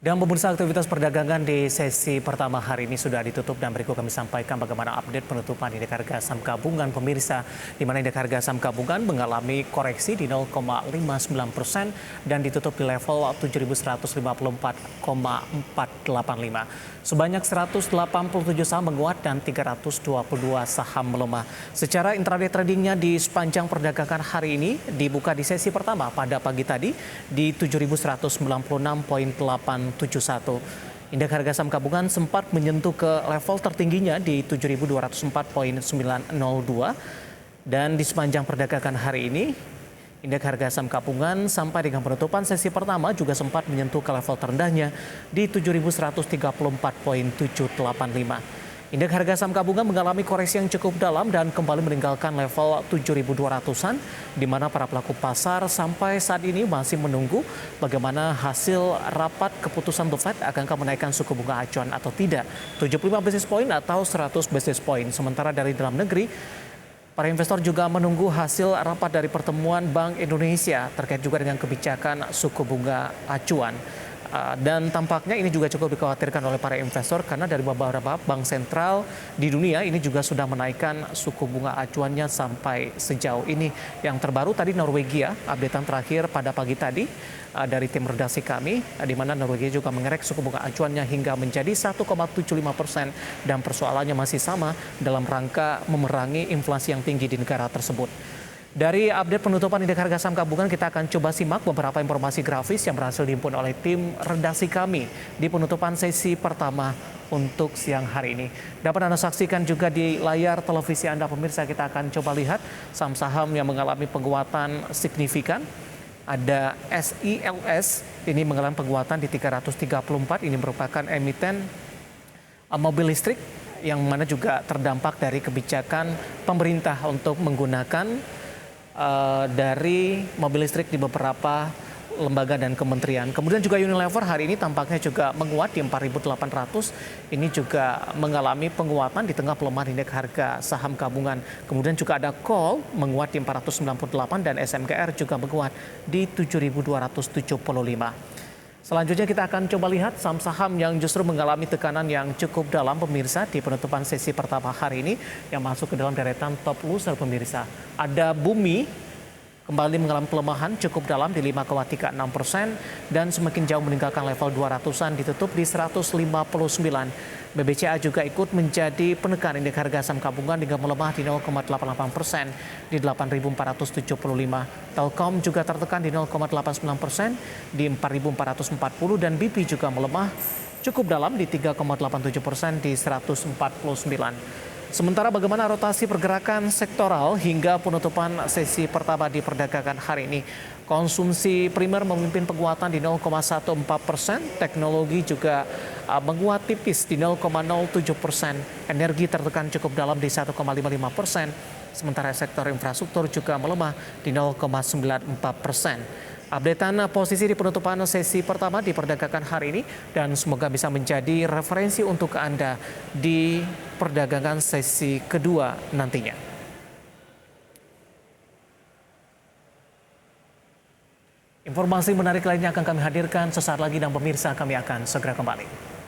Dan pemirsa, aktivitas perdagangan di sesi pertama hari ini sudah ditutup dan berikut kami sampaikan bagaimana update penutupan indeks harga saham gabungan pemirsa, di mana indeks harga saham gabungan mengalami koreksi di 0,59% dan ditutup di level 7.154,485. Sebanyak 187 saham menguat dan 322 saham melemah. Secara intraday tradingnya di sepanjang perdagangan hari ini dibuka di sesi pertama pada pagi tadi di 7.196,871. Indeks harga saham gabungan sempat menyentuh ke level tertingginya di 7.204,902 dan di sepanjang perdagangan hari ini indeks harga saham gabungan sampai dengan penutupan sesi pertama juga sempat menyentuh ke level terendahnya di 7.134,785. Indeks harga saham gabungan mengalami koreksi yang cukup dalam dan kembali meninggalkan level 7.200-an, di mana para pelaku pasar sampai saat ini masih menunggu bagaimana hasil rapat keputusan The Fed akankah menaikkan suku bunga acuan atau tidak, 75 basis point atau 100 basis point. Sementara dari dalam negeri, para investor juga menunggu hasil rapat dari pertemuan Bank Indonesia terkait juga dengan kebijakan suku bunga acuan. Dan tampaknya ini juga cukup dikhawatirkan oleh para investor karena dari beberapa bank sentral di dunia ini juga sudah menaikkan suku bunga acuannya sampai sejauh ini. Yang terbaru tadi Norwegia, updatean terakhir pada pagi tadi dari tim redaksi kami, di mana Norwegia juga mengerek suku bunga acuannya hingga menjadi 1,75% dan persoalannya masih sama dalam rangka memerangi inflasi yang tinggi di negara tersebut. Dari update penutupan indeks harga saham gabungan, kita akan coba simak beberapa informasi grafis yang berhasil dihimpun oleh tim redaksi kami di penutupan sesi pertama untuk siang hari ini. Dapat Anda saksikan juga di layar televisi Anda pemirsa, kita akan coba lihat saham-saham yang mengalami penguatan signifikan. Ada SILS, ini mengalami penguatan di 334, ini merupakan emiten mobil listrik yang mana juga terdampak dari kebijakan pemerintah untuk menggunakan dari mobil listrik di beberapa lembaga dan kementerian. Kemudian juga Unilever hari ini tampaknya juga menguat di 4.800. Ini juga mengalami penguatan di tengah pelemahan indeks harga saham gabungan. Kemudian juga ada Call menguat di 498 dan SMKR juga menguat di 7.275. Selanjutnya kita akan coba lihat saham-saham yang justru mengalami tekanan yang cukup dalam pemirsa di penutupan sesi pertama hari ini yang masuk ke dalam deretan top loser pemirsa. Ada Bumi kembali mengalami pelemahan cukup dalam di 5,36% dan semakin jauh meninggalkan level 200-an, ditutup di 159. BBCA juga ikut menjadi penekan indeks harga saham gabungan hingga melemah di 0,88% di 8.475. Telkom juga tertekan di 0,89% di 4.440 dan BP juga melemah cukup dalam di 3,87% di 149. Sementara bagaimana rotasi pergerakan sektoral hingga penutupan sesi pertama di perdagangan hari ini? Konsumsi primer memimpin penguatan di 0,14%, teknologi juga menguat tipis di 0,07%, energi tertekan cukup dalam di 1,55%, sementara sektor infrastruktur juga melemah di 0,94%. Updatean posisi di penutupan sesi pertama di perdagangan hari ini dan semoga bisa menjadi referensi untuk Anda di perdagangan sesi kedua nantinya. Informasi menarik lainnya akan kami hadirkan sesaat lagi dan pemirsa kami akan segera kembali.